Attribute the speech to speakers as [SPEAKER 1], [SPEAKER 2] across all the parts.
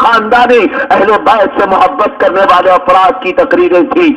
[SPEAKER 1] خاندانی اہل بیت سے محبت کرنے والے افراد کی تقریریں تھی،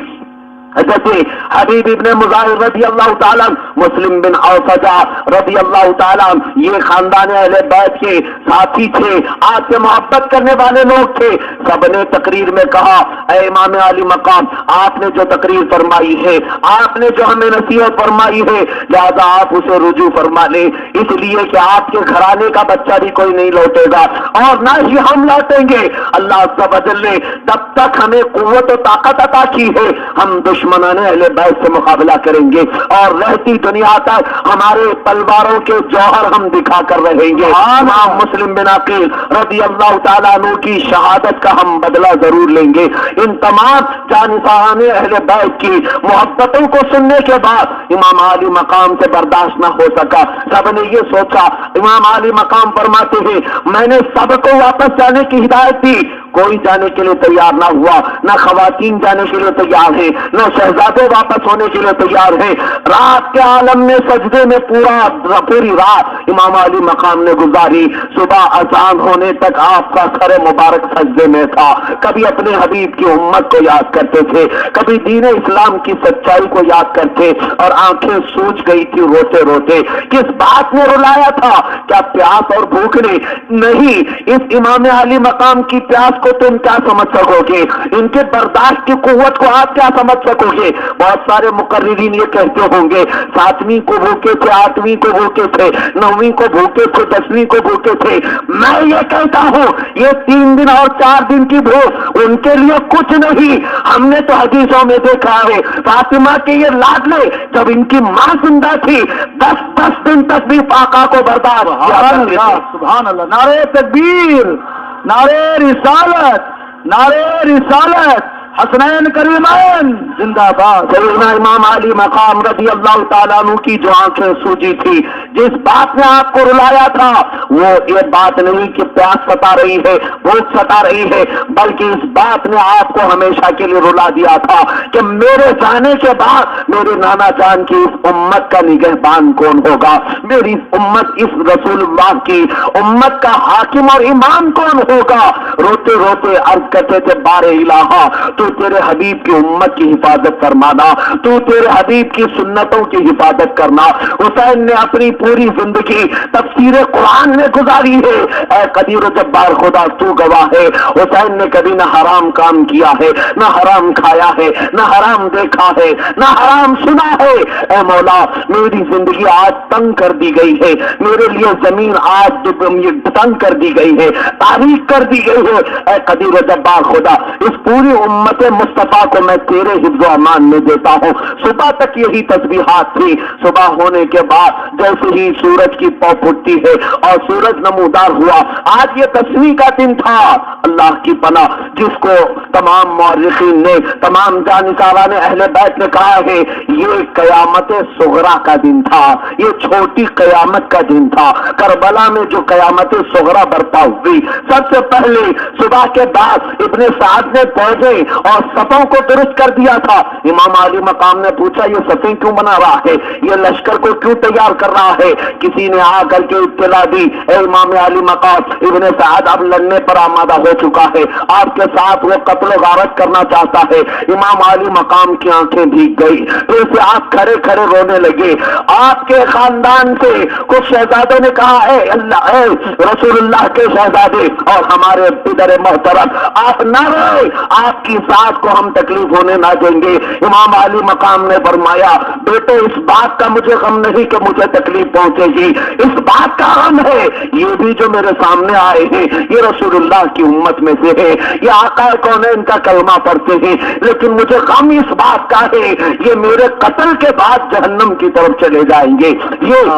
[SPEAKER 1] جیسے حبیب ابن مظاہر رضی اللہ تعالیٰ، مسلم بن اوسجہ رضی اللہ تعالیٰ، یہ خاندان اہل بیت کے ساتھی تھے، آپ سے محبت کرنے والے لوگ تھے۔ سب نے تقریر میں کہا اے امام علی مقام، آپ نے جو تقریر فرمائی ہے، آپ نے جو ہمیں نصیحت فرمائی ہے، لہذا آپ اسے رجوع فرما لیں، اس لیے کہ آپ کے گھرانے کا بچہ بھی کوئی نہیں لوٹے گا اور نہ ہی ہم لوٹیں گے۔ اللہ عز و جل نے تب تک ہمیں قوت و طاقت عطا کی ہے، ہم دشمنان اہل بیت سے مقابلہ کریں گے اور رہتی دنیا تک ہمارے تلواروں کے جوہر ہم دکھا کر رہیں گے۔ امام مسلم بن عقیل رضی اللہ تعالیٰ عنہ کی شہادت کا ہم بدلہ ضرور لیں گے۔ ان تمام جانشان اہل بیت کی محبتوں کو سننے کے بعد امام علی مقام سے برداشت نہ ہو سکا، سب نے یہ سوچا، امام علی مقام فرماتے ہیں میں نے سب کو واپس جانے کی ہدایت دی، کوئی جانے کے لیے تیار نہ ہوا، نہ خواتین جانے کے لیے تیار ہیں، نہ شہزادے واپس ہونے کے لیے تیار ہیں۔ رات کے عالم میں سجدے میں پوری رات امام علی مقام نے گزاری، صبح اذان ہونے تک آپ کا سر مبارک سجدے میں تھا، کبھی اپنے حبیب کی امت کو یاد کرتے تھے، کبھی دین اسلام کی سچائی کو یاد کرتے، اور آنکھیں سوج گئی تھی روتے روتے۔ کس بات نے رلایا تھا؟ کیا پیاس اور بھوک نے؟ نہیں، اس امام علی مقام کی پیاس کو تم کیا سمجھ سکو گے، ان کے برداشت کی قوت کو آپ کیا سمجھ سکو گے؟ بہت سارے مقررین یہ کہتے ہوں گے 7ویں کو بھوکے تھے، 8ویں کو بھوکے تھے، 9ویں کو بھوکے تھے، 10ویں کو بھوکے تھے۔ میں یہ کہتا ہوں یہ 3 دن اور 4 دن کی بھوک ان کے لیے کچھ نہیں۔ ہم نے تو حدیثوں میں دیکھا ہے فاطمہ کے یہ لاڈلے جب ان کی ماں زندہ تھی 10 دن تک بھی آقا کو برداشت کیا کرتے تھے۔
[SPEAKER 2] سبحان اللہ، نعرہ تکبیر، نعرہ رسالت، نعرہ رسالت، حسنین کریمین زندہ باد۔
[SPEAKER 1] سیدنا امام علی مقام رضی اللہ تعالیٰ عنہ کی جو آنکھیں سوجی تھی، جس بات نے آپ کو رلایا تھا وہ یہ بات نہیں کہ پیاس ستا رہی ہے، بھوک ستا رہی ہے، بلکہ اس بات نے آپ کو ہمیشہ کے لیے رلا دیا تھا کہ میرے جانے کے بعد میرے نانا جان کی اس امت کا نگہبان کون ہوگا، میری امت اس رسول اللہ کی امت کا حاکم اور امام کون ہوگا۔ روتے روتے عرض کرتے تھے بار الہا تو تیرے حبیب کی امت کی حفاظت فرمانا، تو تیرے حبیب کی سنتوں کی حفاظت کرنا۔ حسین نے اپنی پوری زندگی تفسیر قرآن میں گزاری ہے، اے قدیر و جبار خدا تو گواہ ہے، حسین نے کبھی نہ حرام کام کیا ہے، نہ حرام کھایا ہے، نہ حرام دیکھا ہے، نہ حرام سنا ہے۔ اے مولا میری زندگی آج تنگ کر دی گئی ہے، میرے لیے زمین آج تنگ کر دی گئی ہے، تاریخ کر دی گئی ہے، اے قدیر و جبار خدا اس پوری امت مصطفیٰ کو میں تیرے حفظ و امان میں دیتا ہوں۔ صبح تک یہی تسبیحات تھی، صبح ہونے کے بعد جیسے ہی سورج کی پاؤں پھٹتی ہے اور سورج نمودار ہوا، آج یہ 10ویں کا دن تھا۔ اللہ کی پناہ جس کو تمام مورخین نے، تمام جانشاران اہل بیت نے کہا ہے یہ قیامت صغرا کا دن تھا، یہ چھوٹی قیامت کا دن تھا۔ کربلا میں جو قیامت صغرا برپا ہوئی، سب سے پہلے صبح کے بعد ابن سعد نے پہنچے اور صفوں کو درست کر دیا تھا۔ امام علی مقام نے پوچھا یہ صفیں کیوں بنا رہا ہے، یہ لشکر کو کیوں تیار کر رہا ہے؟ کسی نے آ کر کے اطلاع دی اے امام علی مقام ابن سعد اب لڑنے پر آمادہ ہو چکا ہے، آپ کے ساتھ وہ قتل و غارت کرنا چاہتا ہے۔ امام علی مقام کی آنکھیں بھیگ گئی، جیسے آپ کھڑے کھڑے رونے لگے۔ آپ کے خاندان سے کچھ شہزادوں نے کہا اے اللہ، اے رسول اللہ کے شہزادے اور ہمارے پدر محترم آپ نہ روئے، آپ کی ذات کو ہم تکلیف ہونے نہ دیں گے۔ امام علی مقام نے فرمایا بیٹے اس بات کا مجھے غم نہیں کہ مجھے تکلیف پہنچے گی، اس بات کا غم ہے یہ بھی جو میرے سامنے آئے ہیں یہ رسول اللہ کی امت میں سے ہے، یہ آقا کونین کا کلمہ پڑھتے ہیں، لیکن مجھے غم اس بات کا ہے یہ میرے قتل کے بعد جہنم کی طرف چلے جائیں گے، یہ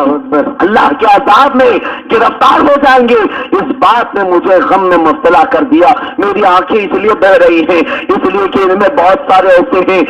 [SPEAKER 1] اللہ کے عذاب میں گرفتار ہو جائیں گے۔ اس بات نے مجھے غم میں مبتلا کر دیا، میری آنکھیں اس لیے بہ رہی ہیں، اس اس لیے کہ ان میں بہت سارے ایسے ہیں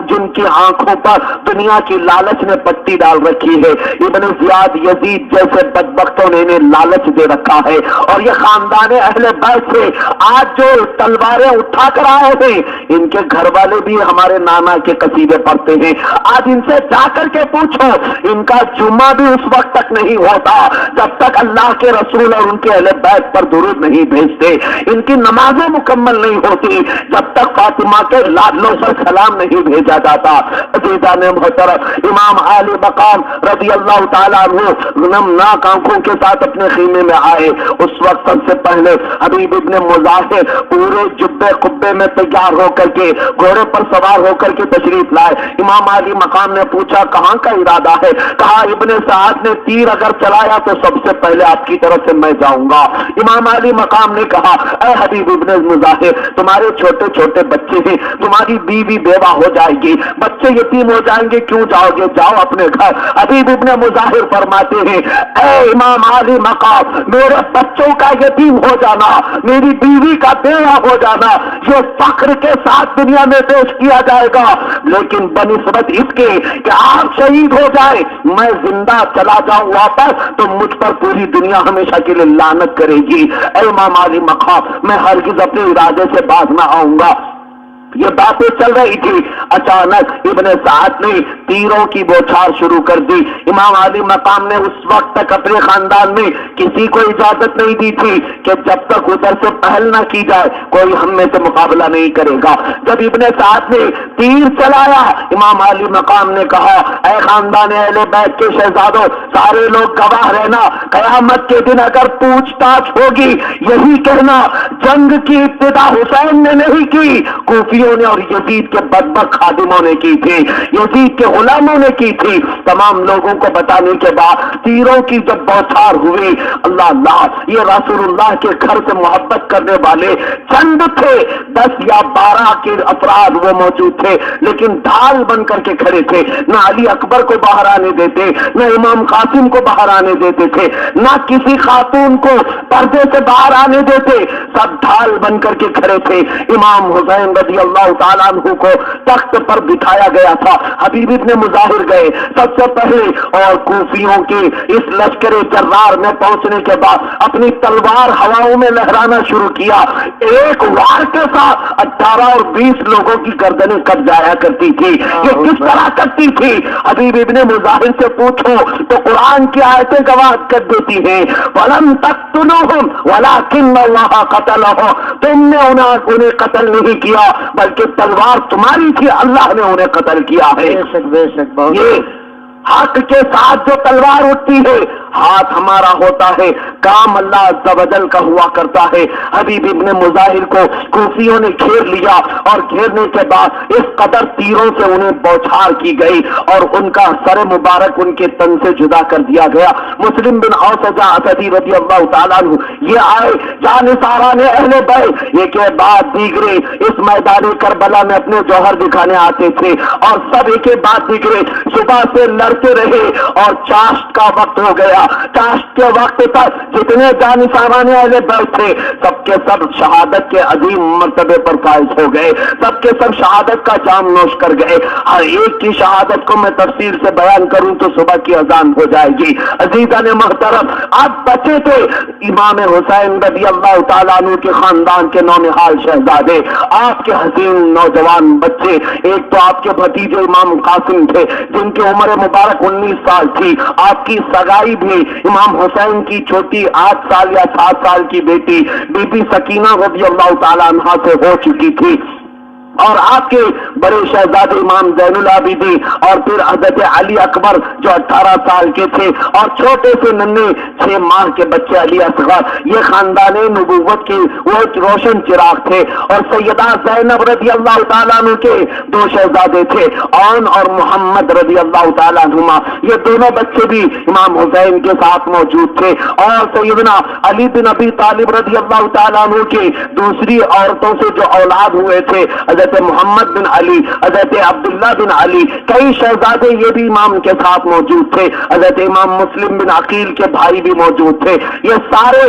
[SPEAKER 1] جن کی آنکھوں پر دنیا کی لالچ نے پٹی ڈال رکھی ہے. ابن زیاد یزید جیسے بدبختوں نے انہیں لالچ دے رکھا ہے. اور یہ خاندان اہل بیت سے آج جو تلواریں اٹھا کر آئے ہیں، ان کے گھر والے بھی ہمارے نانا کے قصیدے پڑھتے ہیں. آج ان سے جا کر کے پوچھو، ان کا جمعہ بھی اس وقت تک نہیں ہوتا جب تک اللہ کے رسول اور ان کے اہل بیت پر درود نہیں بھیجتے. ان کی نمازیں مکمل نہیں ہوتی جب تک فاطمہ کے لادلوں پر سلام نہیں بھیجا جاتا. عزیزان محترم، امام عالی مقام رضی اللہ تعالیٰ عنہ نمناک آنکھوں کے ساتھ اپنے خیمے میں آئے. اس وقت سب سے پہلے حبیب ابن مظاہر پورے جبے قبے میں تیار ہو کر کے گھوڑے پر سوار ہو کر کے تشریف لائے. امام عالی مقام نے پوچھا کہاں کا ارادہ ہے؟ کہا ابن سعد نے تیر اگر چلایا تو سب سے پہلے آپ کی طرف سے میں جاؤں گا. امام علی مقام نے کہا اے حبیب ابن مظاہر، تمہارے چھوٹے چھوٹے بچے ہیں، تمہاری بیوی بیوہ ہو جائے گی، بچے یتیم ہو جائیں گے، کیوں جاؤ گے؟ جاؤ اپنے گھر. حبیب ابن مظاہر فرماتے ہیں اے امام علی مقام، میرے بچوں کا یتیم ہو جانا، میری بیوی کا بیوہ ہو جانا یہ فخر کے ساتھ دنیا میں پیش کیا جائے گا، لیکن بنسبت اس کے کہ آپ شہید ہو جائے میں زندہ چلا جاؤں واپس تو مجھ پر پوری دنیا ہمیشہ کے لیے لعنت کرے گی. اے امام علی مقام، میں ہرگز اپنے ارادے سے باز نہ آؤں گا. یہ باتیں چل رہی تھی، اچانک ابن سعد نے تیروں کی بوچھار شروع کر دی. امام علی مقام نے اس وقت تک اپنے خاندان میں کسی کو اجازت نہیں دی تھی کہ جب تک ادھر سے پہل نہ کی جائے کوئی ہم میں سے مقابلہ نہیں کرے گا. جب ابن سعد نے تیر چلایا، امام علی مقام نے کہا اے خاندان اہل بیت کے شہزادوں، سارے لوگ گواہ رہنا، قیامت کے دن اگر پوچھ تاچھ ہوگی یہی کہنا جنگ کی ابتدا حسین نے نہیں کی، کوفیوں نے اور یزید کے بدبخت خادموں نے کی تھی، یزید کے غلاموں نے کی تھی. تمام لوگوں کو بتانے کے بعد تیروں کی جب بوچھار ہوئی، اللہ اللہ، یہ رسول اللہ کے گھر سے محبت کرنے والے چند تھے، 10 یا 12 کے افراد وہ موجود تھے، لیکن ڈھال بن کر کے کھڑے تھے. نہ علی اکبر کو باہر آنے دیتے، نہ امام قاسم کو باہر آنے دیتے تھے، نہ کسی خاتون کو پردے سے باہر آنے دیتے، سب ڈھال بن کر کے کھڑے تھے. امام حسین رضی اللہ تعالیٰ عنہ کو تخت پر بٹھایا گیا تھا. حبیب ابن مظاہر گئے سب سے پہلے اور کوفیوں کے اس لشکر جرار میں پہنچنے کے بعد اپنی تلوار ہواؤں میں لہرانا شروع کیا. ایک وار کے ساتھ 18 اور 20 لوگوں کی گردنیں کٹ جایا کرتی تھی. یہ کس طرح کرتی تھی؟ حبیب ابن مظاہر سے پوچھو تو قرآن کی آیتیں گواہ کر دیتی ہیں وَلَمْ تَقْتُلُوهُمْ وَلَكِنَّ اللَّهَ قَتَلَهُمْ، تم نے انہیں قتل نہیں کیا بلکہ تلوار تمہاری تھی، اللہ نے انہیں قتل کیا ہے.
[SPEAKER 2] بے شک
[SPEAKER 1] یہ حق کے ساتھ جو تلوار اٹھتی ہے ہاتھ ہمارا ہوتا ہے، کام اللہ عز و جل کا ہوا کرتا ہے. حبیب ابن مظاہر کو کوفیوں نے گھیر لیا اور گھیرنے کے بعد اس قدر تیروں سے انہیں بوچھار کی گئی اور ان کا سر مبارک ان کے تن سے جدا کر دیا گیا. مسلم بن اوس اسدی رضی اللہ تعالیٰ عنہ یہ آئے جانثاران اہل بیت، یہ کے بعد دیگرے اس میدان کربلا میں اپنے جوہر دکھانے آتے تھے اور سب ایک کے بعد دیگرے صبح سے لڑتے رہے اور چاشت کا وقت ہو گیا. چاشت کے وقت تک جتنے جانثاران اہل بیت تھے سب کے سب شہادت کے عظیم مرتبے پر فائز ہو گئے، سب کے سب شہادت کا جام نوش کر گئے. ہر ایک کی شہادت کو میں تفصیل سے بیان کروں تو صبح کی اذان ہو جائے گی. عزیزان محترم، اب بچے تھے امام حسین رضی اللہ تعالیٰ عنہ کے خاندان کے نونہال شہزادے، آپ کے حسین نوجوان بچے. ایک تو آپ کے بھتیجے امام قاسم تھے جن کی عمر مبارک 19 سال تھی. آپ کی سگائی بھی امام حسین کی چھوٹی 8 سال یا 7 سال کی بیٹی بی بی سکینہ رضی اللہ تعالیٰ عنہا سے ہو چکی تھی اور آپ کے بڑے شہزادے امام زین العابدین اور پھر حضرت علی اکبر جو 18 سال کے تھے اور چھوٹے سے ننھے 6 ماہ کے بچے علی اصغر، یہ خاندان نبوت کی وہ ایک روشن چراغ تھے. اور سیدہ زینب رضی اللہ تعالیٰ عنہ کے 2 شہزادے تھے، اون اور محمد رضی اللہ تعالیٰ عنہما، یہ دونوں بچے بھی امام حسین کے ساتھ موجود تھے. اور سیدنا علی بن ابی طالب رضی اللہ تعالیٰ عنہ کی دوسری عورتوں سے جو اولاد ہوئے تھے حضرت محمد بن علی، حضرت عبداللہ بن علی، کئی شہزادے یہ بھی امام کے ساتھ موجود تھے. حضرت امام مسلم بن عقیل کے بھائی بھی موجود تھے. یہ سارے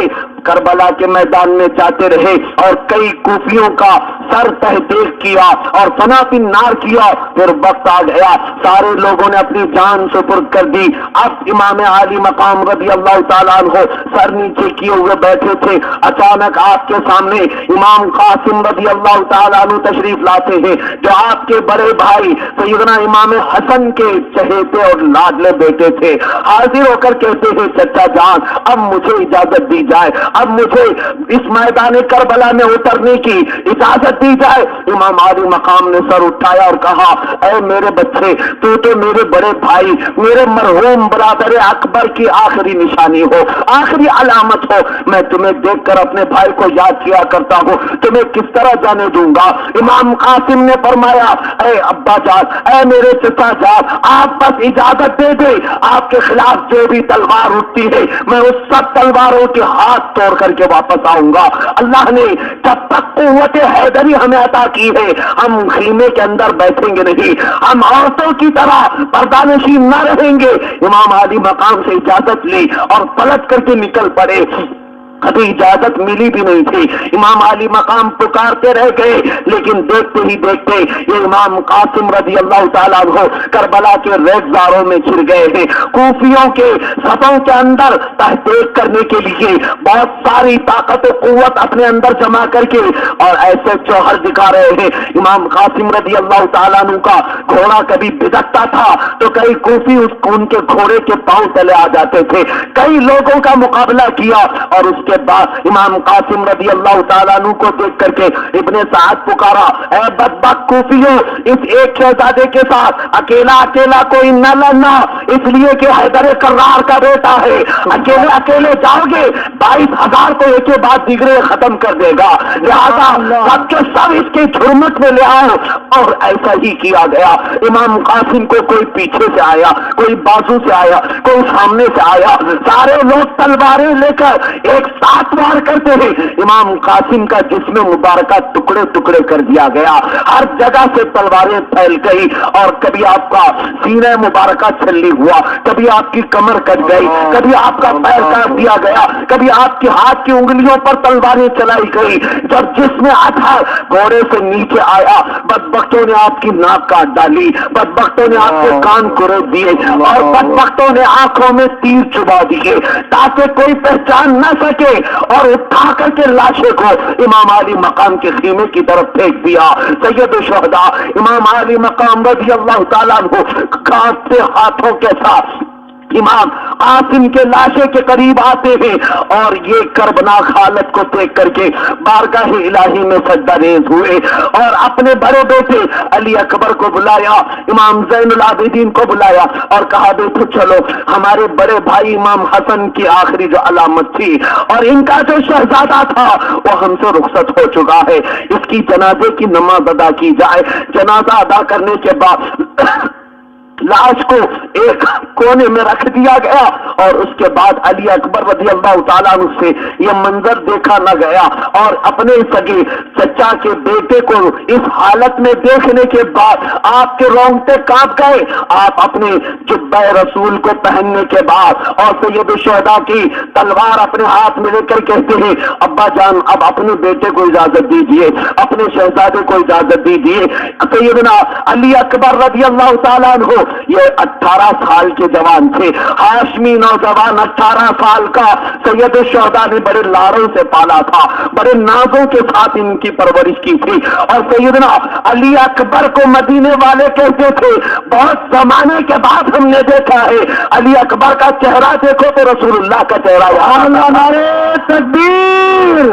[SPEAKER 1] کربلا کے میدان میں جاتے رہے اور کئی کوفیوں کا سر تہدیگ کیا اور فنا فی النار کیا. پھر وقت آ گیا، سارے لوگوں نے اپنی جان سپرد کر دی. اب امام عالی مقام رضی اللہ تعالیٰ عنہ سر نیچے کیے ہوئے بیٹھے تھے. اچانک آپ کے سامنے امام قاسم رضی اللہ تعالیٰ عنہ تشریف لاتے ہیں، جو آپ کے بڑے بھائی سیدنا امام حسن کے چہیتے اور لاڈلے بیٹے تھے. حاضر ہو کر کہتے ہیں چچا جان اب مجھے اجازت دی جائے، اب مجھے اس میدان کربلا میں اترنے کی اجازت دی جائے. امام عالی مقام نے سر اٹھایا اور کہا اے میرے بچے، تو میرے بڑے بھائی، میرے مرحوم برادر اکبر کی آخری نشانی ہو، آخری علامت ہو. میں تمہیں دیکھ کر اپنے بھائی کو یاد کیا کرتا ہوں، تمہیں کس طرح جانے دوں گا. امام قاسم نے فرمایا اے ابا جان، اے میرے چچا جان، آپ بس اجازت دے دیں، آپ کے خلاف جو بھی تلوار اٹھتی ہے میں اس سب تلواروں کے ہاتھ توڑ کر کے واپس آؤں گا. اللہ نے جب تک قوت حیدری ہمیں عطا کی ہے، ہم خیمے کے اندر بیٹھیں گے نہیں، ہم عورتوں کی طرح پردہ نشین نہ رہیں گے. امام عالی مقام سے اجازت لی اور پلٹ کر کے نکل پڑے. ابھی اجازت ملی بھی نہیں تھی، امام عالی مقام پکارتے رہ گئے، لیکن دیکھتے ہی دیکھتے یہ امام قاسم رضی اللہ تعالیٰ عنہ کربلا کے ریگزاروں میں چھر گئے ہیں. کوفیوں کے صفوں کے اندر تحقیق کرنے کے لیے بہت ساری طاقت و قوت اپنے اندر جمع کر کے اور ایسے جوہر دکھا رہے ہیں. امام قاسم رضی اللہ تعالیٰ عنہ کا گھوڑا کبھی بھٹکتا تھا تو کئی کوفی ان کے گھوڑے کے پاؤں تلے آ جاتے تھے. کئی لوگوں کا مقابلہ کیا اور اس کے بعد امام قاسم رضی اللہ تعالیٰ عنہ کو دیکھ کر کے ابن سعد پکارا اے بدبخت کوفیوں، اس ایک شہزادے کے ساتھ اکیلا کوئی نہ لڑنا، اس لیے کہ حیدر کرار کا بیٹا ہے. اکیلے جاؤ گے 22,000 کو ایک کے بعد دیگرے ختم کر دے گا، لہذا سب کے سب اس کے جھرمٹ میں لے آؤ. اور ایسا ہی کیا گیا. امام قاسم کو کوئی پیچھے سے آیا، کوئی بازو سے آیا، کوئی سامنے سے آیا، سارے لوگ تلواریں لے کر ایک ساتھ وار کرتے ہیں. امام قاسم کا جسم مبارکہ ٹکڑے ٹکڑے کر دیا گیا، ہر جگہ سے تلواریں پھیل گئی اور کبھی آپ کا سینہ مبارکہ چھلی ہوا، کبھی آپ کی کمر کٹ گئی، کبھی آپ کا پیر کاٹ دیا گیا، کبھی آپ کے ہاتھ کی انگلیوں پر تلواریں چلائی گئی. جب جسم ادھر گھوڑے سے نیچے آیا، بدبختوں نے آپ کی ناک کاٹ ڈالی، بدبختوں نے آپ کے کان کرید دیے اور بدبختوں نے آنکھوں میں تیر چبا دیے تاکہ کوئی پہچان نہ سکے، اور اٹھا کر کے لاشیں کو امام عالی مقام کے خیمے کی طرف پھینک دیا. سید الشہداء امام عالی مقام رضی اللہ تعالیٰ عنہ کانپتے ہاتھوں کے ساتھ امام قاسم کے لاشے کے قریب آتے ہیں اور یہ کربناک حالت کو دیکھ کر کے بارگاہ الہی میں سجدہ ریز ہوئے اور اپنے بڑے بیٹے علی اکبر کو بلایا، امام زین العابدین کو بلایا اور کہا بیٹو چلو، ہمارے بڑے بھائی امام حسن کی آخری جو علامت تھی اور ان کا جو شہزادہ تھا وہ ہم سے رخصت ہو چکا ہے، اس کی جنازے کی نماز ادا کی جائے. جنازہ ادا کرنے کے بعد لاش کو ایک کونے میں رکھ دیا گیا اور اس کے بعد علی اکبر رضی اللہ تعالیٰ عنہ سے یہ منظر دیکھا نہ گیا اور اپنے سگے چچا کے بیٹے کو اس حالت میں دیکھنے کے بعد آپ کے رونگٹے کانپ گئے. آپ اپنے جبہ رسول کو پہننے کے بعد اور سید الشہداء کی تلوار اپنے ہاتھ میں لے کر کہتے ہیں ابا جان اب اپنے بیٹے کو اجازت دیجیے، اپنے شہزادے کو اجازت دیجیے. سیدنا علی اکبر رضی اللہ تعالیٰ عنہ یہ 18 سال کے جوان تھے، ہاشمی نوجوان 18 سال کا. سید الشہداء نے بڑے لاڑوں سے پالا تھا، بڑے نازوں کے ساتھ ان کی پرورش کی تھی اور سیدنا علی اکبر کو مدینے والے کہتے تھے بہت زمانے کے بعد ہم نے دیکھا ہے علی اکبر کا چہرہ دیکھو تو رسول اللہ کا چہرہ.
[SPEAKER 2] نعرے تکبیر،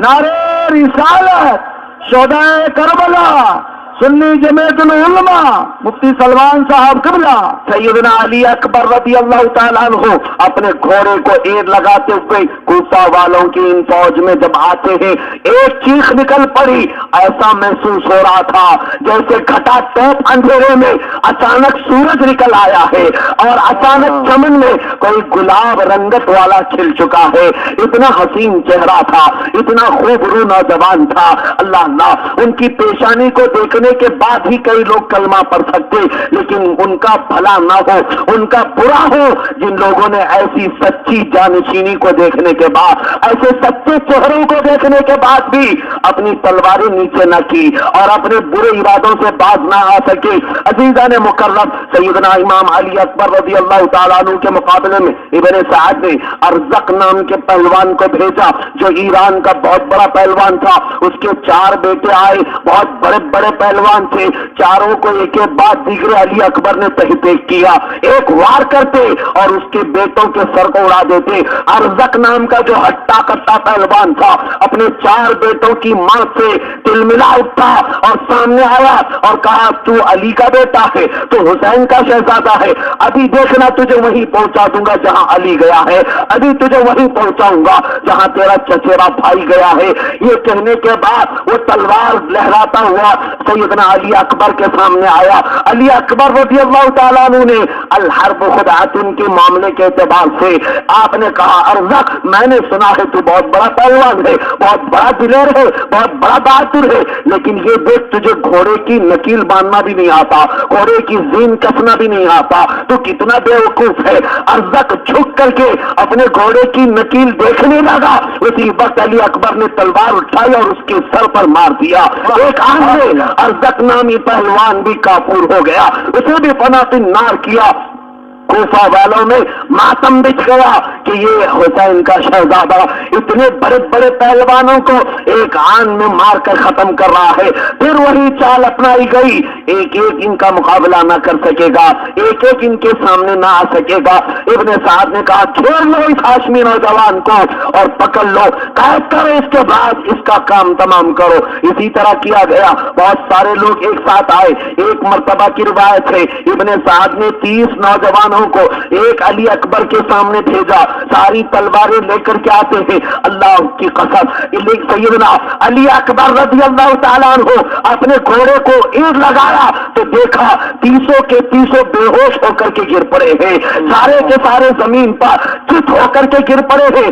[SPEAKER 2] نعرے رسالت، شہداء کربلا، سنی جمعیت العلماء، مفتی سلمان صاحب قبلہ.
[SPEAKER 1] سیدنا علی اکبر رضی اللہ تعالیٰ عنہ اپنے گھوڑے کو ایر لگاتے ہوئے کوفہ والوں کی ان فوج میں جب آتے ہیں ایک چیخ نکل پڑی. ایسا محسوس ہو رہا تھا جیسے گھٹا ٹوپ اندھیرے میں اچانک سورج نکل آیا ہے اور اچانک چمن میں کوئی گلاب رنگت والا کھل چکا ہے. اتنا حسین چہرہ تھا، اتنا خوبرو نوجوان تھا. اللہ اللہ، ان کی پیشانی کو دیکھنے ہونے کے بعد ہی کئی لوگ کلمہ پڑھ سکتے، لیکن ان کا بھلا نہ ہو، ان کا برا ہو جن لوگوں نے ایسی سچی جانشینی کو دیکھنے کے بعد، ایسے سچے چہروں کو دیکھنے کے بعد بھی اپنی تلواریں نیچے نہ کی اور اپنے برے ارادوں سے باز نہ آ سکے۔ عزیزان مکرم، سیدنا امام علی اکبر رضی اللہ تعالیٰ عنہ کے مقابلے میں ابن سعد نے ارزق نام کے پہلوان کو بھیجا جو ایران کا بہت بڑا پہلوان تھا۔ اس کے 4 بیٹے آئے، بہت بڑے بڑے پہلوان تھے، چاروں کو ایک کے بعد دیگر علی اکبر نے تحقیق کیا، ایک وار کرتے اور اس کے بیٹوں کے سر کو اڑا دیتے۔ ارزق نام کا جو ہٹا کٹا پہلوان تھا اپنے 4 بیٹوں کی ماں سے تل ملا اٹھا اور سامنے آیا اور کہا تو علی کا بیٹا ہے، تو حسین کا شہزادہ ہے، ابھی دیکھنا تجھے وہیں پہنچا دوں گا جہاں علی گیا ہے، ابھی تجھے وہیں پہنچاؤں گا جہاں تیرا چچیرا بھائی گیا ہے۔ یہ کہنے کے بعد وہ تلوار لہراتا ہوا سیدنا علی اکبر کے سامنے آیا۔ علی اکبر رضی اللہ تعالیٰ عنہ نے الحرب خدعۃ کے معاملے کے اعتبار سے آپ نے کہا ارزق میں نے سنا ہے تو بہت بڑا پہلوان ہے، بہت بڑا دلیر ہے، بہت بڑا بہادر ہے، لیکن یہ دیکھ تجھے گھوڑے کی نکیل باندھنا بھی نہیں آتا، گھوڑے کی زین کسنا بھی نہیں آتا، تو کتنا بے وقوف ہے۔ ارزق جھک کر کے اپنے گھوڑے کی نکیل دیکھنے لگا، اسی وقت علی اکبر نے تلوار اٹھائی اور اس کے سر پر مار دیا۔ ایک آن میں ارزق نامی پہلوان بھی کافور ہو گیا، اسے بھی فنا فی النار کیا۔ کوفہ والوں میں ماتم بچھ گیا کہ یہ حسین کا شہزادہ اتنے بڑے بڑے پہلوانوں کو ایک آن میں مار کر ختم کر رہا ہے۔ پھر وہی چال اپنائی گئی، ایک ایک ان کا مقابلہ نہ کر سکے گا، ایک ایک ان کے سامنے نہ آ سکے گا۔ ابن سعد نے کہا چھوڑ لو اس ہاشمی نوجوان کو اور پکڑ لو، قید کرو، اس کے بعد اس کا کام تمام کرو۔ اسی طرح کیا گیا، بہت سارے لوگ ایک ساتھ آئے۔ ایک مرتبہ کی روایت ہے ابن سعد نے 30 نوجوانوں کو ایک علی اکبر کے سامنے بھیجا، ساری تلواریں لے کر کے آتے ہیں۔ اللہ کی قسم سیدنا علی اکبر رضی اللہ تعالیٰ عنہ اپنے گھوڑے کو اینٹ لگایا تو دیکھا 30 کے 30 بے ہوش ہو کر کے گر پڑے ہیں، سارے کے سارے زمین پر چت ہو کر کے گر پڑے ہیں۔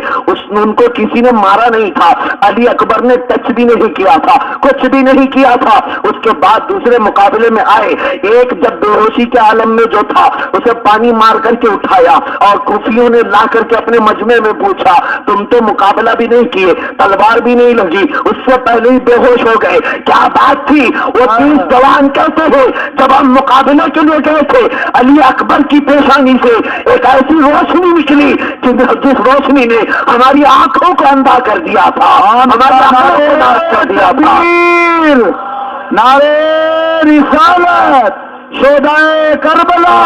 [SPEAKER 1] ان کو کسی نے مارا نہیں تھا، علی اکبر نے ٹچ بھی نہیں کیا تھا، کچھ بھی نہیں کیا تھا۔ اس کے بعد دوسرے مقابلے میں آئے، ایک جب بے ہوشی کے عالم میں جو تھا اسے پانی مار کر کے اٹھایا اور کوفیوں نے لا کر کے اپنے مجمع میں پوچھا تم تو مقابلہ بھی نہیں کیے، تلوار بھی نہیں لگی، اس سے پہلے ہی بے ہوش ہو گئے، کیا بات تھی؟ وہ 30 جوان کہتے ہیں جب ہم مقابلے کے لیے گئے تھے علی اکبر کی پیشانی سے ایک ایسی روشنی نکلی جس روشنی نے ہماری آنکھوں کو اندھا کر دیا تھا، ہماری آنکھوں کو ناش کر دیا تھا۔
[SPEAKER 2] نعرے رسالت، شہدائے کربلا۔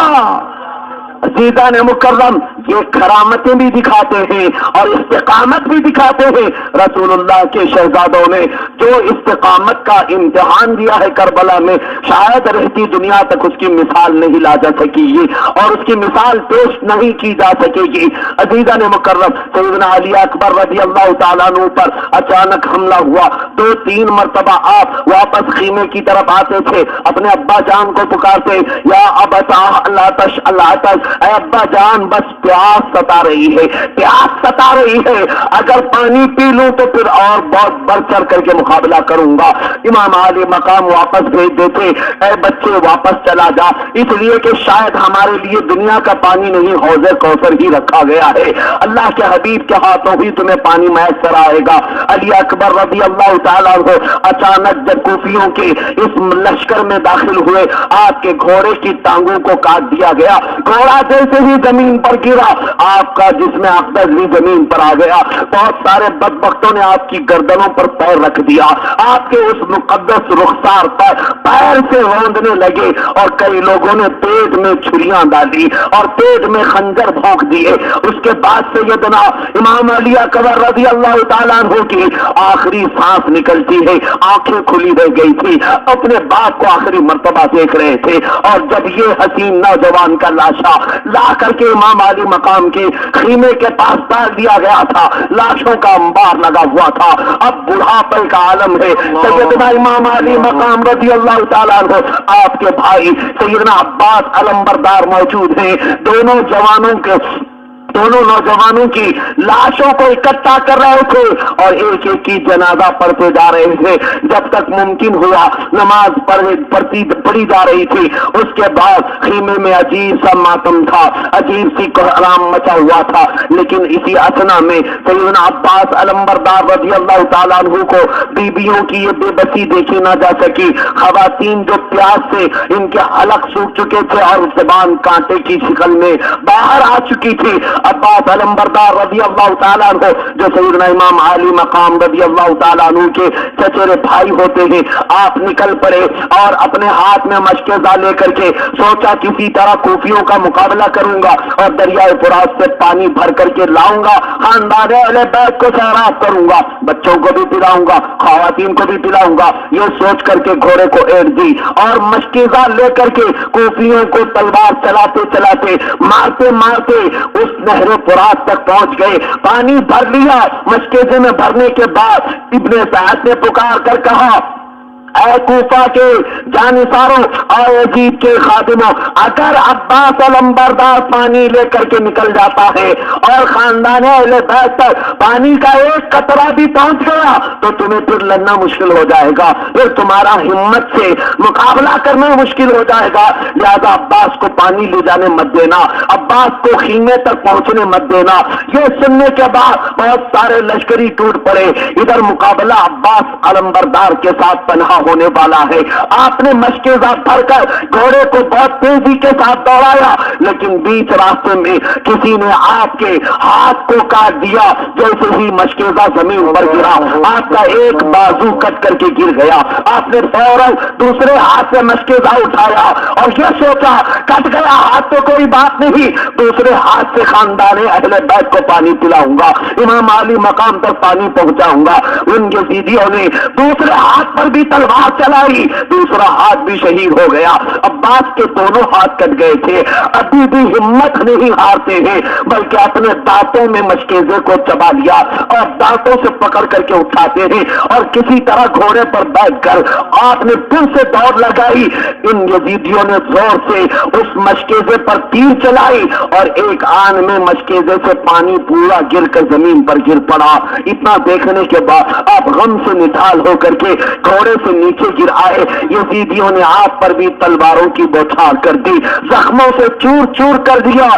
[SPEAKER 1] عزیزان مکرم، یہ کرامتیں بھی دکھاتے ہیں اور استقامت بھی دکھاتے ہیں رسول اللہ کے شہزادوں نے، جو استقامت کا امتحان دیا ہے کربلا میں، شاید رہتی دنیا تک اس کی مثال نہیں لا جا سکے گی اور اس کی مثال پیش نہیں کی جا سکے گی۔ عزیزان مکرم، سیدنا علی اکبر رضی اللہ تعالیٰ عنہ پر اچانک حملہ ہوا، 2-3 مرتبہ آپ واپس خیمے کی طرف آتے تھے، اپنے ابا جان کو پکارتے یا ابتا لا تشعل عطش، اے ابا جان بس پیاس ستا رہی ہے، پیاس ستا رہی ہے، اگر پانی پی لوں تو پھر اور بہت بڑھ چڑھ کر کے مقابلہ کروں گا۔ امام علی مقام واپس بھیج دیتے، اے بچے واپس چلا جا، اس لیے کہ شاید ہمارے لیے دنیا کا پانی نہیں حوض کوثر ہی رکھا گیا ہے، اللہ کے حبیب کے ہاتھوں ہی تمہیں پانی میسر آئے گا۔ علی اکبر رضی اللہ تعالیٰ عنہ اچانک جب کوفیوں کے اس لشکر میں داخل ہوئے، آپ کے گھوڑے کی ٹانگوں کو کاٹ دیا گیا، گھوڑا جیسے ہی زمین پر گرا آپ کا جسم اقدس بھی زمین پر آ گیا، بہت سارے بدبختوں نے آپ کی گردنوں پر پیر رکھ دیا، آپ کے اس مقدس رخسار پر پیر سے روندنے لگے اور کئی لوگوں نے پیٹ میں چھریاں ڈالی اور پیٹ میں خنجر بھونک دیے۔ اس کے بعد سیدنا امام علی اکبر رضی اللہ تعالیٰ عنہ کی آخری سانس نکلتی ہے، آنکھیں کھلی رہ گئی تھی، اپنے باپ کو آخری مرتبہ دیکھ رہے تھے، اور جب یہ حسین نوجوان کا لاشا لا کر کے امام علی مقام کے خیمے کے پاس ڈال دیا گیا تھا، لاشوں کا انبار لگا ہوا تھا، اب بڑھاپے کا عالم ہے، سیدنا امام علی مقام رضی اللہ تعالیٰ عنہ، آپ کے بھائی سیدنا عباس علمبردار موجود ہیں، دونوں جوانوں کے دونوں نوجوانوں کی لاشوں کو اکٹھا کر رہے تھے اور ایک ایک کی جنازہ پڑھتے جا رہے تھے جب تک ممکن ہوا نماز پڑھی جا رہی تھی. اس کے بعد خیمے میں عجیب سا ماتم تھا, عجیب سی کوہرام مچا ہوا تھا. لیکن اسی اثنا میں سیدنا عباس علمبردار رضی اللہ تعالیٰ عنہ کو بیویوں کی یہ بے بسی دیکھی نہ جا سکی. خواتین جو پیاس سے ان کے حلق سوکھ چکے تھے اور زبان کانٹے کی شکل میں باہر آ چکی تھی. عباس علمبردار رضی اللہ تعالیٰ عنہ جو سیدنا امام عالی مقام رضی اللہ تعالیٰ عنہ کے چچیرے بھائی ہوتے ہیں, آپ نکل پڑے اور اپنے ہاتھ میں مشکیزہ لے کر کے سوچا کسی طرح کوفیوں کا مقابلہ کروں گا اور دریائے فرات سے پانی بھر کر کے لاؤں گا, خاندان اہل بیت کو سیراب کروں گا, بچوں کو بھی پلاؤں گا, خواتین کو بھی پلاؤں گا. یہ سوچ کر کے گھوڑے کو ایڑ دی اور مشکیزہ لے کر کے کوفیوں کو تلوار چلاتے چلاتے مارتے مارتے اس نہر فرات تک پہنچ گئے. پانی بھر لیا. مشکیزے میں بھرنے کے بعد ابن سعد نے پکار کر کہا, اے کوفہ کے جانثاروں اور یزید کے خادموں, اگر عباس علمبردار پانی لے کر کے نکل جاتا ہے اور خاندان اہل بیت تک پانی کا ایک قطرہ بھی پہنچ گیا تو تمہیں پھر لڑنا مشکل ہو جائے گا, پھر تمہارا ہمت سے مقابلہ کرنا مشکل ہو جائے گا. لہذا عباس کو پانی لے جانے مت دینا, عباس کو خیمے تک پہنچنے مت دینا. یہ سننے کے بعد بہت سارے لشکری ٹوٹ پڑے. ادھر مقابلہ عباس علمبردار کے ساتھ پنہا ہونے والا ہے. آپ نے مشکیزہ بھر کر گھوڑے کو بہت تیزی کے ساتھ دوڑایا, لیکن بیچ راستے میں کسی نے آپ کے ہاتھ کو کاٹ دیا. جیسے ہی مشکیزہ زمین پر گرا, آپ کا ایک بازو کٹ کر کے گر گیا. آپ نے فوراً دوسرے ہاتھ سے مشکیزہ اٹھایا اور یہ سوچا کٹ گیا ہاتھ تو کوئی بات نہیں, دوسرے ہاتھ سے خاندان اہل بیت کو پانی پلاؤں گا, امام علی مقام تک پانی پہنچاؤں گا. ان یزیدیوں نے دوسرے ہاتھ پر بھی تلوار چلائی, دوسرا ہاتھ بھی شہید ہو گیا. عباس کے دونوں ہاتھ کٹ گئے تھے, ابھی بھی ہمت نہیں ہارتے ہیں بلکہ اپنے دانتوں میں مشکیزے کو چبا لیا اور دانتوں سے پکڑ کر کے اٹھاتے ہیں اور کسی طرح گھوڑے پر بیٹھ کر آپ نے پھر سے دوڑ لگائی. ان یزیدیوں نے زور سے اس مشکیزے پر تیر چلائی اور ایک آن میں مشکیزے سے پانی پورا گر کر زمین پر گر پڑا. اتنا دیکھنے کے بعد آپ غم سے نڈھال ہو کر کے گھوڑے سے نیچے گر آئے. یزیدیوں نے آپ پر بھی تلواروں کی بوچھار کر دی, زخموں سے چور چور کر دیا.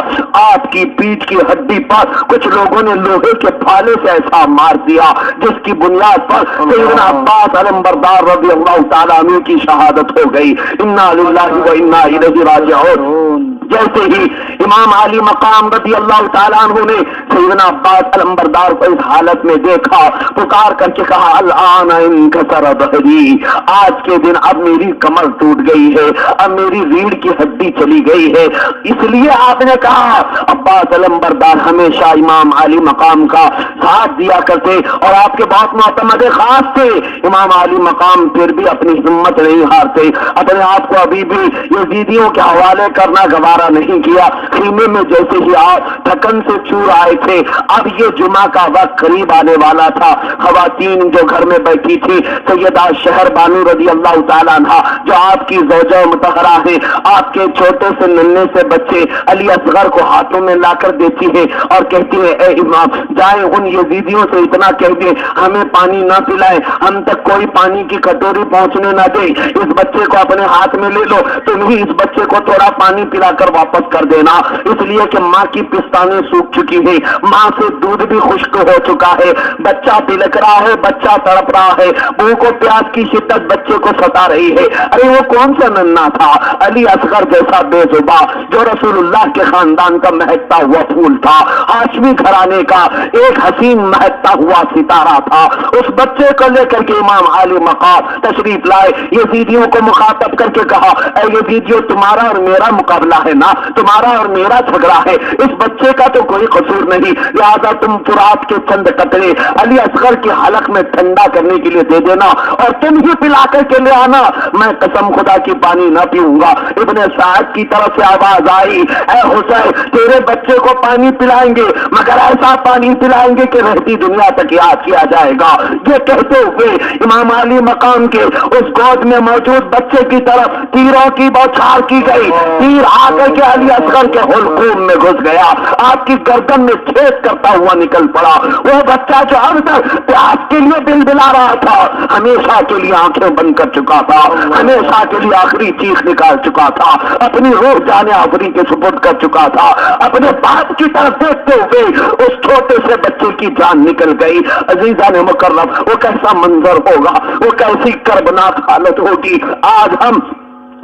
[SPEAKER 1] آپ کی پیٹھ کی ہڈی پر کچھ لوگوں نے لوہے کے بھالے سے ایسا مار دیا جس کی بنیاد پر سیدنا عباس علمبردار رضی اللہ تعالیٰ عنہ کی شہادت ہو گئی. انا للہ و انا الیہ راجعون. جیسے ہی امام علی مقام رضی اللہ تعالیٰ عنہ نے سیدنا عباس علمبردار کو اس حالت میں دیکھا, پکار کر کے کہا, الآن انکسر ظہری, آج کے دن اب میری کمر ٹوٹ گئی ہے, اب میری ریڑھ کی ہڈی چلی گئی ہے. اس لیے آپ نے کہا. عباس علمبردار ہمیشہ امام علی مقام کا ساتھ دیا کرتے اور آپ کے بہت معتمد خاص تھے. امام علی مقام پھر بھی اپنی ہمت نہیں ہارتے, اپنے آپ کو ابھی بھی یزیدیوں کے حوالے کرنا گوارا نہیں کیا. خیمے میں جیسے ہی آپ تھکن سے چور آئے تھے, اب یہ جمعہ کا وقت قریب آنے والا تھا. خواتین جو گھر میں بیٹھی تھی, سیدہ شہر بانو رضی اللہ تعالیٰ عنہ جو آپ کی زوجہ مطہرہ ہے, آپ کے چھوٹے سے ننھے سے بچے علی اصغر کو ہاتھوں میں لا کر دیتی ہے اور کہتی ہے, اے امام جائیں ان یزیدیوں سے اتنا کہہ دیں ہمیں پانی نہ پلائیں, ہم تک کوئی پانی کی کٹوری پہنچنے نہ دے. اس بچے کو اپنے ہاتھ میں لے لو, تم ہی اس بچے کو تھوڑا پانی پلا کر واپس کر دینا, اس لیے کہ ماں کی پستانیں سوکھ چکی ہیں, ماں سے دودھ بھی خشک ہو چکا ہے, بچہ بلک رہا ہے, بچہ تڑپ رہا ہے, بھوک و پیاس کی شدت بچے کو ستا رہی ہے. ارے وہ کون سا ننھا تھا, علی اصغر جیسا بے زباں جو رسول اللہ کے خاندان کا مہکتا ہوا پھول تھا, ہاشمی گھرانے کا ایک حسین مہکتا ہوا ستارہ تھا. اس بچے کو لے کر کے امام علی مقام تشریف لائے, یزیدیوں کو مخاطب کر کے کہا, اے یزیدیوں تمہارا اور میرا مقابلہ ہے نا, تمہارا اور میرا جھگڑا ہے, اس بچے کا تو کوئی قصور نہیں, لہذا تم فرات کے چند قطرے علی اصغر کے حلق میں ٹھنڈا کرنے کے لیے دے دینا اور تم ہی پلا کر کے لے آنا, میں قسم خدا کی پانی نہ پیوں گا. ابن سعد کی طرف سے آواز آئی, اے حسین تیرے بچے کو پانی پلائیں گے مگر ایسا پانی پلائیں گے کہ رہتی دنیا تک یاد کیا جائے گا. یہ کہتے ہوئے امام علی مقام کے اس گود میں موجود بچے کی طرف تیروں کی بوچھار کی گئی, تیر آ کر لے کے علی اصغر کے حلقوم میں گھس گیا، آپ کی گردن میں چھید کرتا ہوا نکل پڑا۔ وہ بچہ جو اب تک پیاس کے لیے بلبلا رہا تھا، ہمیشہ کے لیے آنکھیں بند کر چکا تھا، ہمیشہ کے لیے آخری چیخ نکال چکا تھا، اپنی روح جانے آخری کے سپرد کر چکا تھا، اپنے باپ کی طرف دیکھتے ہوئے اس چھوٹے سے بچے کی جان نکل گئی۔ عزیزان مکرم، وہ کیسا منظر ہوگا، وہ کیسی کربناک حالت ہوگی۔ آج ہم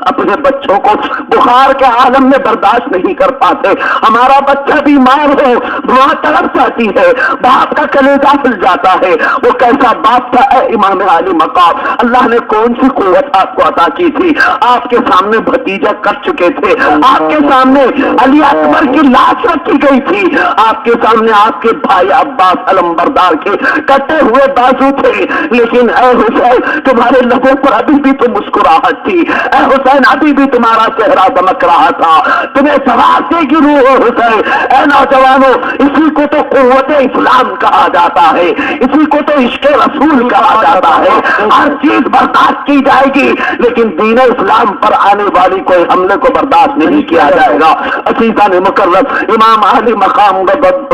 [SPEAKER 1] اپنے بچوں کو بخار کے عالم میں برداشت نہیں کر پاتے، ہمارا بچہ بیمار ہو دعا تڑپ جاتی ہے، باپ کا کلیجہ پھل جاتا ہے۔ وہ کیسا باپ تھا اے امام علی مقام، اللہ نے کون سی قوت آپ کو عطا کی تھی؟ آپ کے سامنے بھتیجا کٹ چکے تھے، آپ کے سامنے علی اکبر کی لاش رکھی گئی تھی، آپ کے سامنے آپ کے بھائی عباس علمبردار کے کٹے ہوئے بازو تھے، لیکن اے حسین تمہارے لبوں پر ابھی بھی تو مسکراہٹ تھی، اے حسین ابھی بھی تمہارا چہرہ دمک رہا تھا، تمہیں سوارنے کی روح ہو حسین۔ اے نوجوانوں، اسی کو تو قوت اسلام کہا جاتا ہے، اسی کو تو عشق رسول کہا جاتا ہے۔ ہر چیز برداشت کی جائے گی لیکن دین اسلام پر آنے والی کوئی حملے کو برداشت نہیں کیا جائے گا۔ عزیزان مکرم، امام علی مقام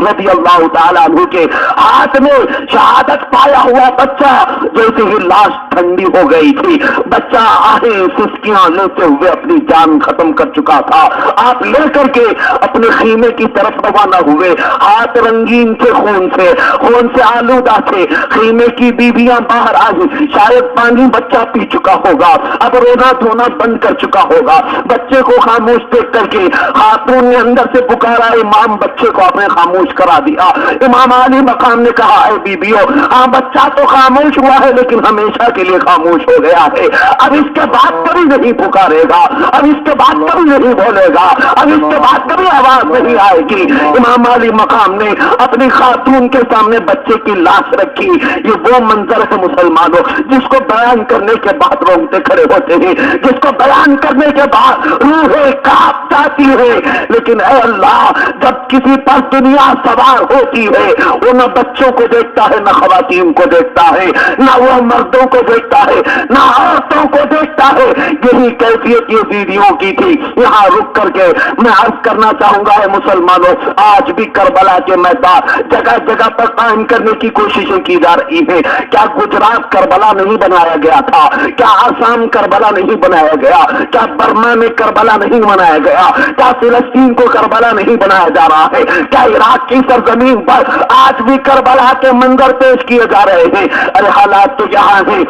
[SPEAKER 1] رضی اللہ تعالیٰ عنہ کے ہاتھ میں شہادت پایا ہوا بچہ جیسے ہی لاش ٹھنڈی ہو گئی تھی، بچہ آہیں سسکیاں لیتے ہوئے اپنی جان ختم کر چکا تھا۔ آپ لے کر کے اپنے خیمے کی طرف روانہ ہوئے، ہاتھ رنگین تھے، خون سے آلودہ تھے۔ خیمے کی بیویاں باہر آئی، شاید پانی بچہ پی چکا ہوگا، اب رونا دھونا بند کر چکا ہوگا۔ بچے کو خاموش دیکھ کر کے خاتون نے اندر سے پکارا، امام بچے کو آپ نے خاموش کرا دیا۔ امام علی مقام نے کہا، اے بیبیوں، ہاں بچہ تو خاموش ہوا ہے لیکن ہمیشہ کے لیے خاموش ہو گیا ہے، اب اس کے بعد کبھی نہیں پکارے گا، اب اس کے بعد کبھی نہیں بولے گا، اب اس کے بعد کبھی آواز نہیں آئے گی۔ امام علی مقام نے اپنی خاتون کے سامنے بچے کی لاش رکھی۔ یہ وہ منظر ہے مسلمانوں جس کو بیان کرنے کے بعد رونگٹے کھڑے ہوتے ہیں، جس کو بیان کرنے کے بعد روحیں کانپ جاتی ہے۔ لیکن اے اللہ، جب کسی پر دنیا سوار ہوتی ہے وہ نہ بچوں کو دیکھتا ہے، نہ خواتین کو دیکھتا ہے، نہ وہ مردوں کو دیکھتا ہے، نہ عورتوں کو دیکھتا ہے۔ یہی کیفیت یہ ویڈیو کی تھی۔ یہاں رک کر کے میں عرض کرنا چاہوں گا، اے مسلمانوں، آج بھی کربلا کے میدان جگہ جگہ پر قائم کرنے کی کوششیں کی جا رہی ہیں۔ کیا گجرات کربلا نہیں بنایا گیا تھا؟ کیا آسام کربلا نہیں بنایا گیا؟ کیا برما میں کربلا نہیں بنایا گیا؟ کیا فلسطین کو کربلا نہیں بنایا جا رہا ہے؟ کیا عراق کی سرزمین پر آج بھی کربلا کے منظر پیش کیے جا رہے ہیں؟ ارے حالات تو یہاں ہیں۔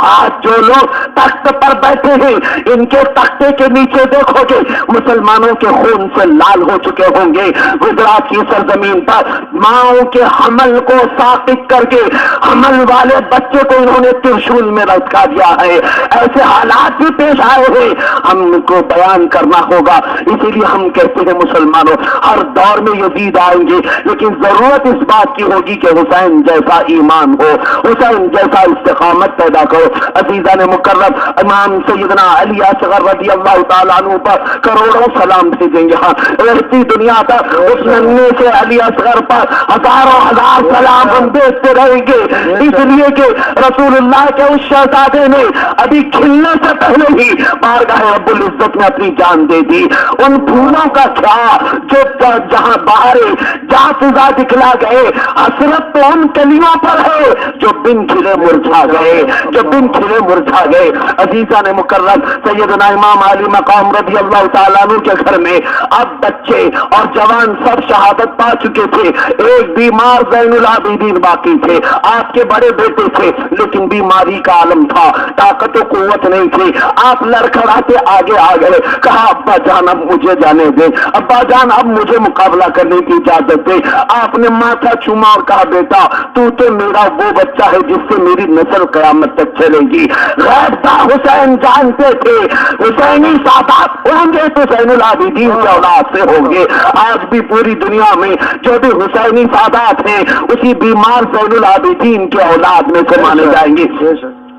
[SPEAKER 1] آج جو لوگ تخت پر بیٹھے ہیں ان کے تختے کے نیچے دیکھو گے مسلمانوں کے خون سے لال ہو چکے ہوں گے۔ گجرات کی سرزمین پر ماؤں کے حمل کو ساقط کر کے حمل والے بچے کو انہوں نے ترشول میں لٹکا دیا ہے۔ ایسے حالات بھی پیش آئے ہیں، ہم کو بیان کرنا ہوگا۔ اسی لیے ہم کہتے ہیں مسلمانوں، ہر دور میں یزید آئیں گے لیکن ضرورت اس بات کی ہوگی کہ حسین جیسا ایمان ہو، حسین جیسا استقامت پیدا کرو۔ عزیزان مکرم، امام سیدنا علی اصغر رضی اللہ تعالیٰ عنہ پر کروڑوں سلام بھیجیں گے۔ رہتی دنیا تک اس ننھے سے علی اصغر پر ہزاروں ہزار سلام ہم بھیجتے رہیں گے، اس لیے کہ رسول اللہ کے اس شہزادے نے ابھی کھلنے سے پہلے ہی بارگاہ رب العزت میں اپنی جان دے دی۔ ان پھولوں کا کیا جو جہاں بہارے جہاں فضا دکھلا گئے، حسرت تو ان کلیوں پر ہے جو بن کھلے مرجھا گئے، جو بن کھلے مرجھا گئے۔ عزیزان مکرم، سیدنا امام علی مقام رضی اللہ تعالیٰ عنہ کے گھر میں اب بچے اور جوان سب شہادت پا چکے تھے۔ ایک بیمار زین العابدین باقی تھے، آپ کے بڑے بیٹے تھے لیکن بیماری کا عالم تھا، طاقت و قوت نہیں تھی۔ آپ لڑکھڑاتے آگے آ گئے، کہا ابا جان اب مجھے جانے دیں، ابا جان اب مجھے مقابلہ کرنے کی اجازت دیں۔ آپ نے ماتھا چوما اور کہا بیٹا تو میرا وہ بچہ ہے جس سے میری نسل قیامت تک چلے گی۔ غیب دا حسین جانتے تھے حسینی سادات ہوں گے تو زین العابدین کی اولاد سے ہوں گے۔ آج بھی پوری دنیا میں جو بھی حسینی سادات ہیں اسی بیمار زین العابدین کے اولاد میں سے مانے جائیں گے۔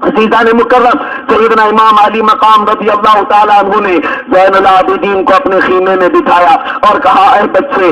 [SPEAKER 1] عزیزان مکرم، سیدنا امام علی مقام رضی اللہ تعالیٰ عنہ نے زین العابدین کو اپنے خیمے میں بٹھایا اور کہا اے بچے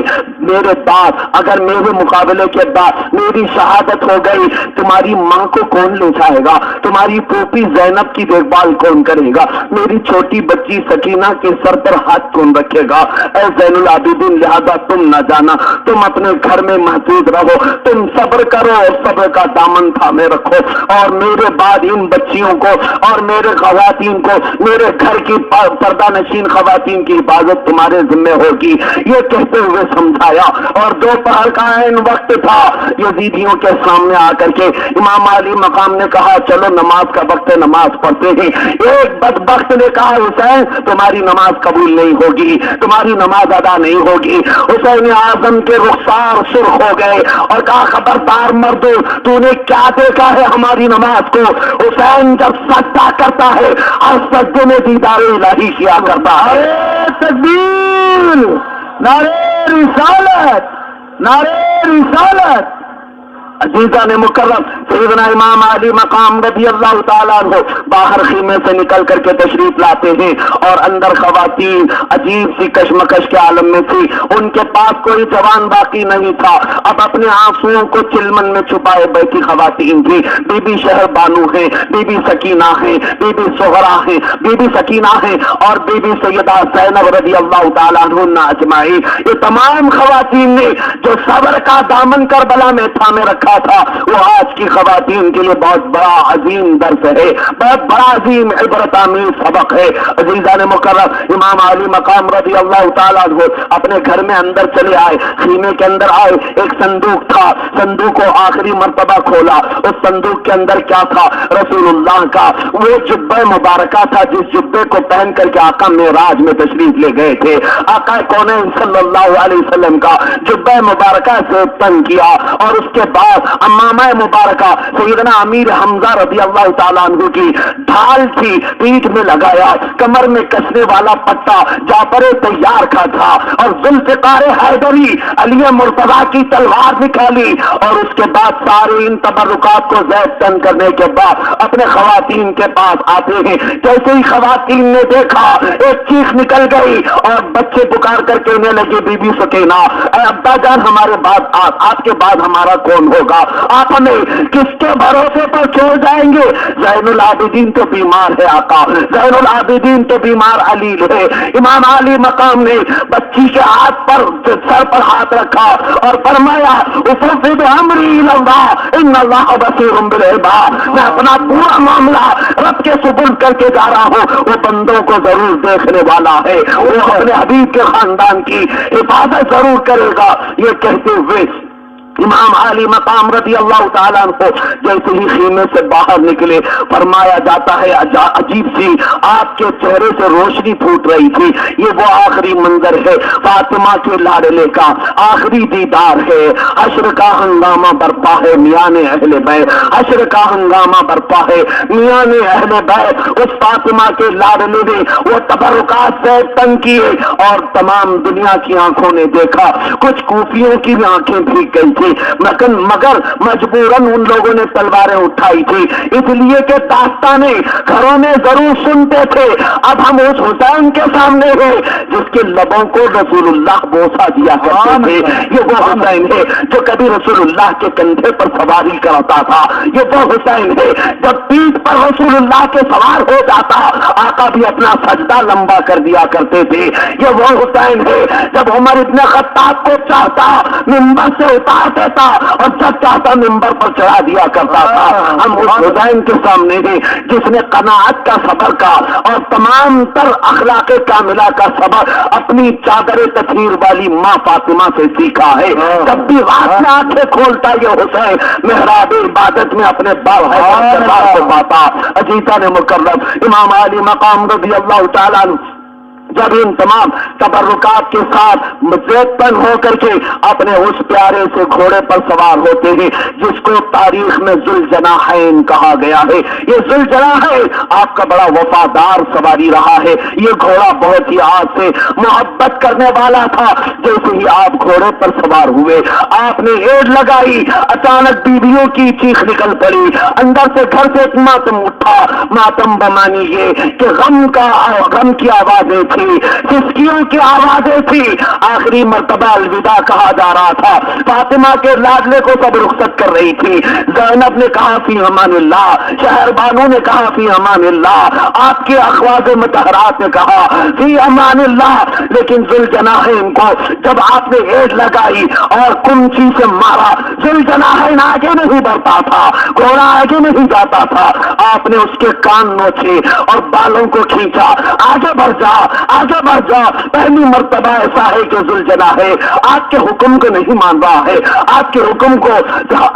[SPEAKER 1] میرے بعد اگر میرے مقابلے کے بعد میری شہادت ہو گئی تمہاری ماں کو کون لے جائے گا؟ تمہاری پھوپھی زینب کی دیکھ بھال کون کرے گا؟ میری چھوٹی بچی سکینہ کے سر پر ہاتھ کون رکھے گا؟ اے زین العابدین لہذا تم نہ جانا، تم اپنے گھر میں محفوظ رہو، تم صبر کرو اور صبر کا دامن تھامے رکھو، اور میرے بعد ان بچیوں کو اور میرے خواتین کو، میرے گھر کی پردہ نشین خواتین کی حفاظت تمہارے ذمہ ہوگی۔ یہ کہتے ہوئے سمجھایا، اور دوپہر کا عین وقت تھا، یزیدیوں کے سامنے آ کر کے امام علی مقام نے کہا چلو نماز کا وقت ہے، نماز پڑھتے ہیں۔ ایک بدبخت نے کہا حسین تمہاری نماز قبول نہیں ہوگی، تمہاری نماز ادا نہیں ہوگی۔ حسین اعظم کے رخسار سرخ ہو گئے اور کہا خبردار مردو، تو نے کیا دیکھا ہے ہماری نماز کو؟ حسین جب سجدہ کرتا ہے اور سجدے میں دیدار الہی کیا کرتا ہے۔
[SPEAKER 2] تکبیر، نعرہ رسالت، نعرہ رسالت۔
[SPEAKER 1] عزیزان مکرم، سیدنا امام علی مقام رضی اللہ تعالیٰ عنہ باہر خیمے سے نکل کر کے تشریف لاتے ہیں، اور اندر خواتین عجیب سی کشمکش کے عالم میں تھی، ان کے پاس کوئی جوان باقی نہیں تھا، اب اپنے آنسوؤں کو چلمن میں چھپائے بیٹھی خواتین تھی۔ بی بی شہر بانو ہیں، بی بی سکینہ ہیں، بی بی سہرا ہیں، بی بی سکینہ ہیں، اور بی بی سیدہ زینب رضی اللہ تعالیٰ عنہ اجمعین۔ یہ تمام خواتین نے جو صبر کا دامن کربلا میں تھامے رکھا تھا، وہ آج کی خواتین کے لیے بہت بڑا عظیم درس ہے، بہت بڑا عظیم عبرت آمیز سبق ہے۔ عزیزان مکرم، امام علی مقام رضی اللہ تعالیٰ عنہ اپنے گھر میں اندر چلے آئے، خیمے کے اندر آئے، ایک صندوق تھا، صندوق کو آخری مرتبہ کھولا، اس صندوق کے اندر کیا تھا؟ رسول اللہ کا وہ جبہ مبارکہ تھا جس جبے کو پہن کر کے آقا معراج میں تشریف لے گئے تھے۔ آقا کونین صلی اللہ علیہ وسلم کا جبہ مبارکہ سے تنگ کیا، اور اس کے بعد امامہ مبارکہ سیدنا امیر حمزہ رضی اللہ تعالیٰ عنہ کی ڈھال تھی، پیٹھ میں لگایا، کمر میں کسنے والا پٹا جعفر طیار کا تھا، اور ذوالفقار حیدری علی مرتضیٰ کی تلوار نکالی، اور اس کے بعد سارے ان تبرکات کو زید تن کرنے کے بعد اپنے خواتین کے پاس آتے ہیں۔ جیسے ہی خواتین نے دیکھا ایک چیخ نکل گئی، اور بچے پکار کر کہنے لگے بی بی سکینہ اے ابا جان ہمارے بعد آپ کے بعد ہمارا کون ہوگا؟ آپ ہمیں کس کے بھروسے پر چھوڑ جائیں گے؟ زین العابدین تو بیمار ہے آقا، زین العابدین تو بیمار علی ہے۔ امام علی مقام نے بچی کے ہاتھ پر سر پر ہاتھ رکھا اور فرمایا افوض امری الی اللہ ان اللہ بصیر بالعباد، میں اپنا پورا معاملہ رب کے سپرد کر کے جا رہا ہوں، وہ بندوں کو ضرور دیکھنے والا ہے، وہ اپنے حبیب کے خاندان کی حفاظت ضرور کرے گا۔ یہ کہتے ہوئے امام علی مقام رضی اللہ تعالیٰ عنہ جیسے ہی خیمے سے باہر نکلے، فرمایا جاتا ہے عجیب سی آپ کے چہرے سے روشنی پھوٹ رہی تھی۔ یہ وہ آخری منظر ہے، فاطمہ کے لاڈلے کا آخری دیدار ہے۔ حشر کا ہنگامہ برپا ہے میان اہل بیت، حشر کا ہنگامہ برپا ہے میان اہل بیت۔ اس فاطمہ کے لاڈلے نے وہ تبرکات سے تنگ کیے، اور تمام دنیا کی آنکھوں نے دیکھا، کچھ کوفیوں کی بھی آنکھیں بھیگ گئی تھی، مگر مجبوراً ان لوگوں نے تلواریں اٹھائی تھی، اس لیے کہ داستانیں گھروں میں ضرور سنتے تھے۔ اب ہم اس حسین کے سامنے ہیں جس کے لبوں کو رسول اللہ بوسا دیا کرتے تھے۔ یہ وہ حسین ہے جو کبھی رسول اللہ کے کندھے پر سواری کرتا تھا، یہ وہ حسین ہے جب پیٹھ پر رسول اللہ کے سوار ہو جاتا آقا بھی اپنا سجدہ لمبا کر دیا کرتے تھے۔ یہ وہ حسین ہے جب عمر ابن خطاب کو چاہتا منبر سے اتار دیتا اور جب چاہتا منبر پر چڑھا دیا کرتا تھا۔ ہم اس حسین کے سامنے ہیں جس نے قناعت کا صبر کا اور تمام تر اخلاق کاملہ کا صبر اپنی چادر تطہیر والی ماں فاطمہ سے سیکھا ہے۔ جب بھی رات میں آنکھیں کھولتا یہ حسین محراب عبادت میں اپنے باپ کو پاتا۔ عزیزان مکرم، امام علی مقام رضی اللہ تعالیٰ عنہ جب ان تمام تبرکات کے ساتھ زیب پن ہو کر کے اپنے اس پیارے سے گھوڑے پر سوار ہوتے ہیں جس کو تاریخ میں ذوالجناحین کہا گیا ہے. یہ ذوالجناحین آپ کا بڑا وفادار سواری رہا ہے. یہ گھوڑا بہت ہی آپ سے محبت کرنے والا تھا. جیسے ہی آپ گھوڑے پر سوار ہوئے آپ نے ایڑ لگائی, اچانک بیویوں کی چیخ نکل پڑی. اندر سے گھر سے ایک ماتم اٹھا. ماتم بمانی یہ کہ غم کی آوازیں تھی, سسکیوں کی آوازیں تھی. آخری مرتبہ الوداع کہا جا رہا تھا. فاطمہ کے لاڈلے کو سب رخصت کر رہی تھی. زینب نے کہا فی امان اللہ, شہر بانو نے کہا فی امان اللہ, آپ کے اخواز مطہرات نے کہا فی امان اللہ. لیکن ذوالجناحین کو جب آپ نے ایڑ لگائی اور کنچی سے مارا, ذوالجناحین آگے نہیں بڑھتا تھا, گھوڑا آگے نہیں جاتا تھا. آپ نے اس کے کان نوچے اور بالوں کو کھینچا. آگے بڑھ جا, آگے بڑھ جا. پہلی مرتبہ ایسا ہے کہ ذوالجناحین آپ کے حکم کو نہیں مان رہا ہے, آپ کے حکم کو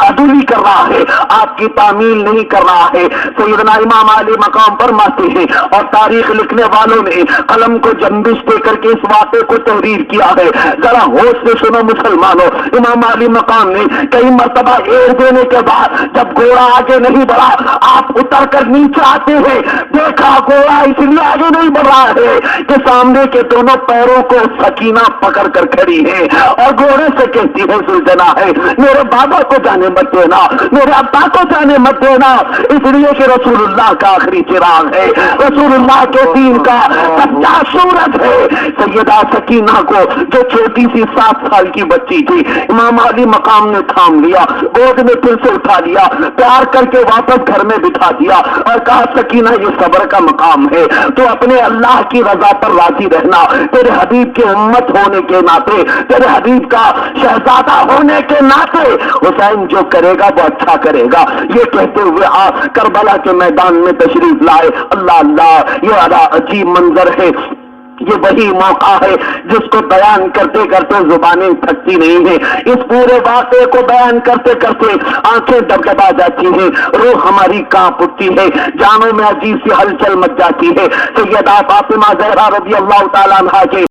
[SPEAKER 1] عدولی کر رہا ہے, آپ کی تعمیل نہیں کر رہا ہے. سیدنا امام علی مقام فرماتے ہیں اور تاریخ لکھنے والوں نے قلم کو جنبش دے کر کے اس واقعے کو تحریر کیا ہے. ذرا ہوش سے سنو مسلمانوں. امام علی مقام نے کئی مرتبہ ایڑ دینے کے بعد جب گھوڑا آگے نہیں بڑھا, آپ اتر کر نیچے آتے ہیں. دیکھا گھوڑا اس لیے آگے نہیں بڑھ رہا ہے کہ سامنے کے دونوں پیروں کو سکینہ پکڑ کر کھڑی ہے اور گھوڑے سے کہتی ہے ذوالجناحین میرے بابا کو جانے مت دینا, میرے ابا کو جانے مت دینا, اس لیے کہ رسول اللہ کا آخری چراغ ہے, رسول اللہ کے دین کا سچا سورج ہے. سیدہ سکینہ کو جو چھوٹی سی 7 سال کی بچی تھی, امام علی مقام نے تھام لیا, گود میں پھر سے اٹھا لیا, پیار کر کے واپس گھر میں بٹھا دیا اور کہا سکینہ یہ صبر کا مقام ہے, تو اپنے اللہ کی رضا پر راضی رہنا. تیرے حبیب کی امت ہونے کے ناطے, تیرے حبیب کا شہزادہ ہونے کے ناطے حسین جو کرے گا وہ اچھا کرے گا. یہ کہتے ہوئے آپ کربلا کے میدان میں تشریف لائے. اللہ اللہ, یہ عجیب منظر ہے. یہ وہی موقع ہے جس کو بیان کرتے کرتے زبانیں تھکتی نہیں ہیں. اس پورے واقعے کو بیان کرتے کرتے آنکھیں ڈبڈبا جاتی ہیں, روح ہماری کانپ اٹھتی ہے, جانوں میں عجیب سی ہلچل مچ جاتی ہے. سیدہ فاطمہ زہرا رضی اللہ تعالیٰ عنہا کے